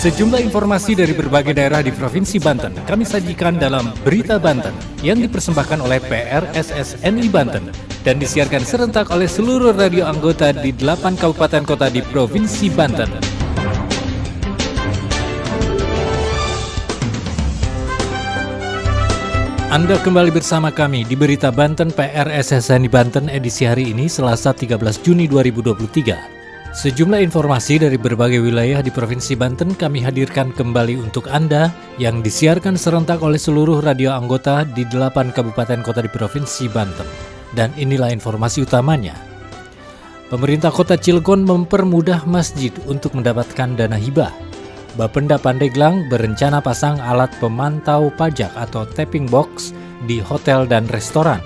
Sejumlah informasi dari berbagai daerah di Provinsi Banten kami sajikan dalam Berita Banten yang dipersembahkan oleh PRSSNI Banten dan disiarkan serentak oleh seluruh radio anggota di 8 kabupaten kota di Provinsi Banten. Anda kembali bersama kami di Berita Banten PRSSNI Banten edisi hari ini Selasa 13 Juni 2023. Sejumlah informasi dari berbagai wilayah di Provinsi Banten kami hadirkan kembali untuk Anda yang disiarkan serentak oleh seluruh radio anggota di 8 kabupaten kota di Provinsi Banten. Dan inilah informasi utamanya. Pemerintah Kota Cilegon mempermudah masjid untuk mendapatkan dana hibah. Bapenda Pandeglang berencana pasang alat pemantau pajak atau tapping box di hotel dan restoran.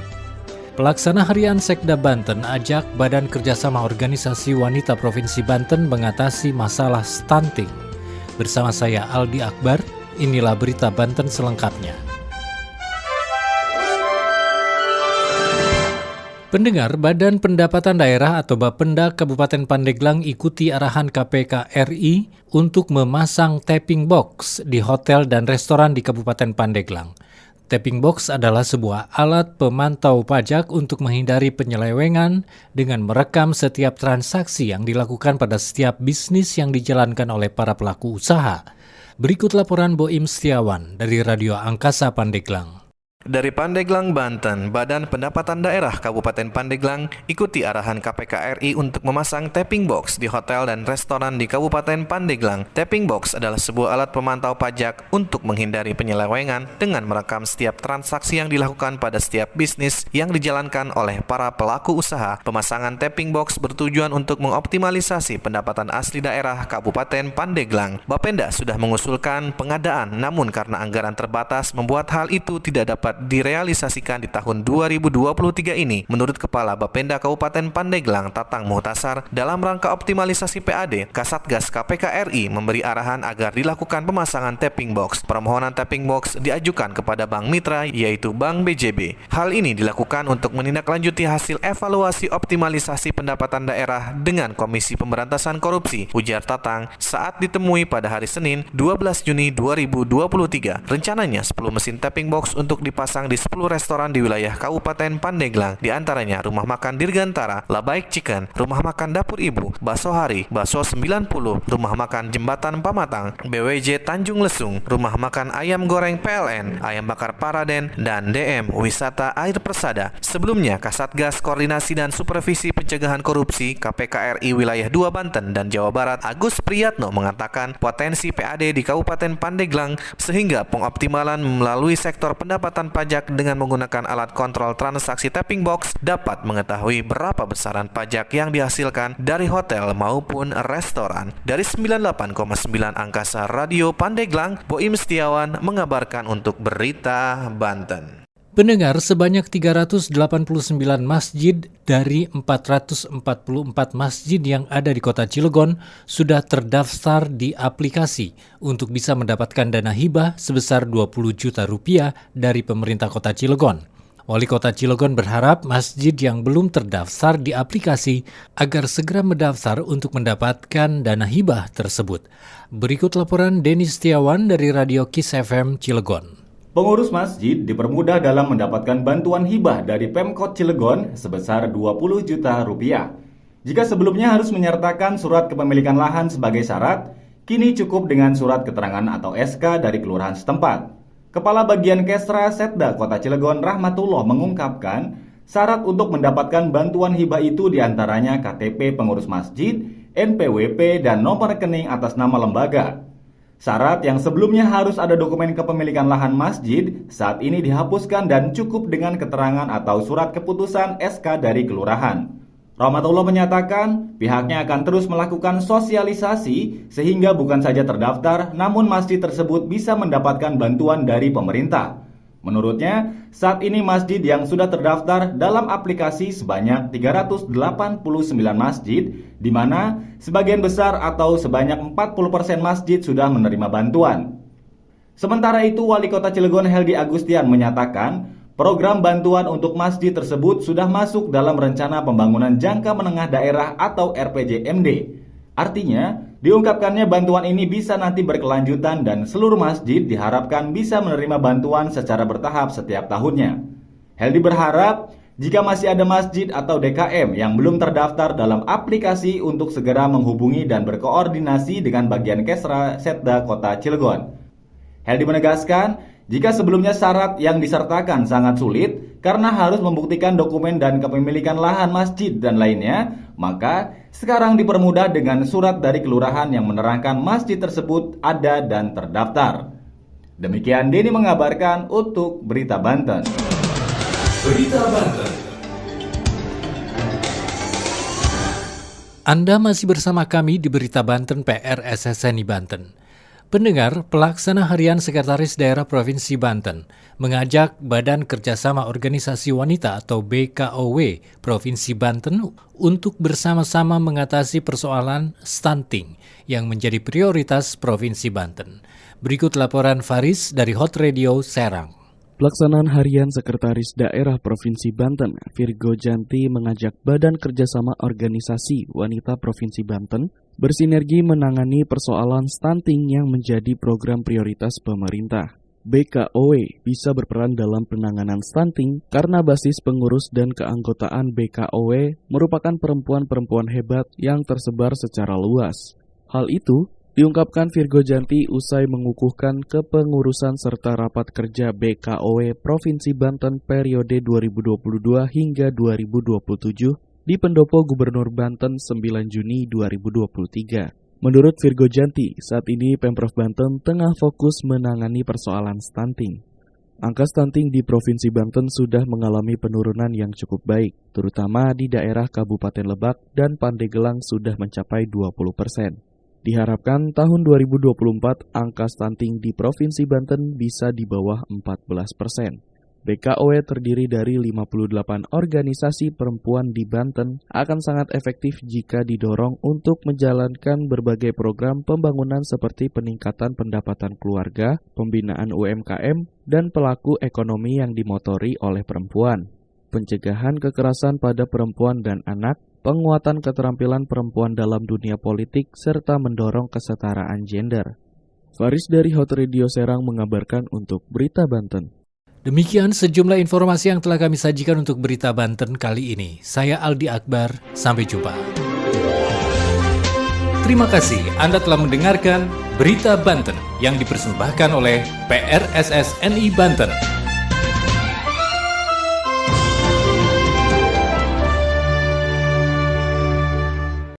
Pelaksana Harian Sekda Banten ajak Badan Kerjasama Organisasi Wanita Provinsi Banten mengatasi masalah stunting. Bersama saya Aldi Akbar, inilah Berita Banten selengkapnya. Pendengar, Badan Pendapatan Daerah atau Bapenda Kabupaten Pandeglang ikuti arahan KPK RI untuk memasang tapping box di hotel dan restoran di Kabupaten Pandeglang. Tapping box adalah sebuah alat pemantau pajak untuk menghindari penyelewengan dengan merekam setiap transaksi yang dilakukan pada setiap bisnis yang dijalankan oleh para pelaku usaha. Berikut laporan Boim Setiawan dari Radio Angkasa Pandeglang. Dari Pandeglang, Banten, Badan Pendapatan Daerah Kabupaten Pandeglang ikuti arahan KPK RI untuk memasang tapping box di hotel dan restoran di Kabupaten Pandeglang. Tapping box adalah sebuah alat pemantau pajak untuk menghindari penyelewengan dengan merekam setiap transaksi yang dilakukan pada setiap bisnis yang dijalankan oleh para pelaku usaha. Pemasangan tapping box bertujuan untuk mengoptimalisasi pendapatan asli daerah Kabupaten Pandeglang. Bapenda sudah mengusulkan pengadaan, namun karena anggaran terbatas membuat hal itu tidak dapat direalisasikan di tahun 2023 ini. Menurut Kepala Bapenda Kabupaten Pandeglang, Tatang Muhtasar, dalam rangka optimalisasi PAD, Kasatgas KPK RI memberi arahan agar dilakukan pemasangan tapping box. Permohonan tapping box diajukan kepada Bank Mitra, yaitu Bank BJB. Hal ini dilakukan untuk menindaklanjuti hasil evaluasi optimalisasi pendapatan daerah dengan Komisi Pemberantasan Korupsi, ujar Tatang saat ditemui pada hari Senin 12 Juni 2023. Rencananya 10 mesin tapping box untuk dipasang di 10 restoran di wilayah Kabupaten Pandeglang, di antaranya Rumah Makan Dirgantara, Labaik Chicken, Rumah Makan Dapur Ibu, Baso Hari, Baso 90, Rumah Makan Jembatan Pamatang, BWJ Tanjung Lesung, Rumah Makan Ayam Goreng PLN, Ayam Bakar Paraden, dan DM Wisata Air Persada. Sebelumnya, Kasatgas Koordinasi dan Supervisi Pencegahan Korupsi KPK RI Wilayah 2 Banten dan Jawa Barat Agus Priyatno mengatakan potensi PAD di Kabupaten Pandeglang sehingga pengoptimalan melalui sektor pendapatan pajak dengan menggunakan alat kontrol transaksi tapping box dapat mengetahui berapa besaran pajak yang dihasilkan dari hotel maupun restoran. Dari 98,9 Angkasa Radio Pandeglang, Boim Setiawan mengabarkan untuk Berita Banten. Pendengar, sebanyak 389 masjid dari 444 masjid yang ada di Kota Cilegon sudah terdaftar di aplikasi untuk bisa mendapatkan dana hibah sebesar 20 juta rupiah dari pemerintah Kota Cilegon. Wali Kota Cilegon berharap masjid yang belum terdaftar di aplikasi agar segera mendaftar untuk mendapatkan dana hibah tersebut. Berikut laporan Denny Setiawan dari Radio Kiss FM Cilegon. Pengurus masjid dipermudah dalam mendapatkan bantuan hibah dari Pemkot Cilegon sebesar 20 juta rupiah. Jika sebelumnya harus menyertakan surat kepemilikan lahan sebagai syarat, kini cukup dengan surat keterangan atau SK dari kelurahan setempat. Kepala Bagian Kesra Setda Kota Cilegon Rahmatullah mengungkapkan, syarat untuk mendapatkan bantuan hibah itu diantaranya KTP pengurus masjid, NPWP, dan nomor rekening atas nama lembaga. Syarat yang sebelumnya harus ada dokumen kepemilikan lahan masjid saat ini dihapuskan dan cukup dengan keterangan atau surat keputusan SK dari kelurahan. Rahmatullah menyatakan pihaknya akan terus melakukan sosialisasi sehingga bukan saja terdaftar namun masjid tersebut bisa mendapatkan bantuan dari pemerintah. Menurutnya, saat ini masjid yang sudah terdaftar dalam aplikasi sebanyak 389 masjid, di mana sebagian besar atau sebanyak 40% masjid sudah menerima bantuan. Sementara itu, Wali Kota Cilegon Heldi Agustian menyatakan, program bantuan untuk masjid tersebut sudah masuk dalam Rencana Pembangunan Jangka Menengah Daerah atau RPJMD. Artinya, diungkapkannya bantuan ini bisa nanti berkelanjutan dan seluruh masjid diharapkan bisa menerima bantuan secara bertahap setiap tahunnya. Heldi berharap jika masih ada masjid atau DKM yang belum terdaftar dalam aplikasi untuk segera menghubungi dan berkoordinasi dengan bagian Kesra Setda Kota Cilegon. Heldi menegaskan, jika sebelumnya syarat yang disertakan sangat sulit karena harus membuktikan dokumen dan kepemilikan lahan masjid dan lainnya, maka sekarang dipermudah dengan surat dari kelurahan yang menerangkan masjid tersebut ada dan terdaftar. Demikian Denny mengabarkan untuk Berita Banten. Berita Banten. Anda masih bersama kami di Berita Banten PRSSNI Banten. Pendengar, pelaksana harian Sekretaris Daerah Provinsi Banten mengajak Badan Kerjasama Organisasi Wanita atau BKOW Provinsi Banten untuk bersama-sama mengatasi persoalan stunting yang menjadi prioritas Provinsi Banten. Berikut laporan Faris dari Hot Radio Serang. Pelaksanaan harian Sekretaris Daerah Provinsi Banten, Virgo Janti mengajak Badan Kerjasama Organisasi Wanita Provinsi Banten bersinergi menangani persoalan stunting yang menjadi program prioritas pemerintah. BKOW bisa berperan dalam penanganan stunting karena basis pengurus dan keanggotaan BKOW merupakan perempuan-perempuan hebat yang tersebar secara luas. Hal itu diungkapkan Virgo Janti usai mengukuhkan kepengurusan serta rapat kerja BKOW Provinsi Banten periode 2022 hingga 2027 di Pendopo Gubernur Banten 9 Juni 2023. Menurut Virgo Janti, saat ini Pemprov Banten tengah fokus menangani persoalan stunting. Angka stunting di Provinsi Banten sudah mengalami penurunan yang cukup baik, terutama di daerah Kabupaten Lebak dan Pandeglang sudah mencapai 20%. Diharapkan tahun 2024 angka stunting di Provinsi Banten bisa di bawah 14%. BKOW terdiri dari 58 organisasi perempuan di Banten akan sangat efektif jika didorong untuk menjalankan berbagai program pembangunan seperti peningkatan pendapatan keluarga, pembinaan UMKM, dan pelaku ekonomi yang dimotori oleh perempuan, pencegahan kekerasan pada perempuan dan anak, penguatan keterampilan perempuan dalam dunia politik, serta mendorong kesetaraan gender. Faris dari Hot Radio Serang mengabarkan untuk Berita Banten. Demikian sejumlah informasi yang telah kami sajikan untuk Berita Banten kali ini. Saya Aldi Akbar, sampai jumpa. Terima kasih Anda telah mendengarkan Berita Banten yang dipersembahkan oleh PRSSNI Banten.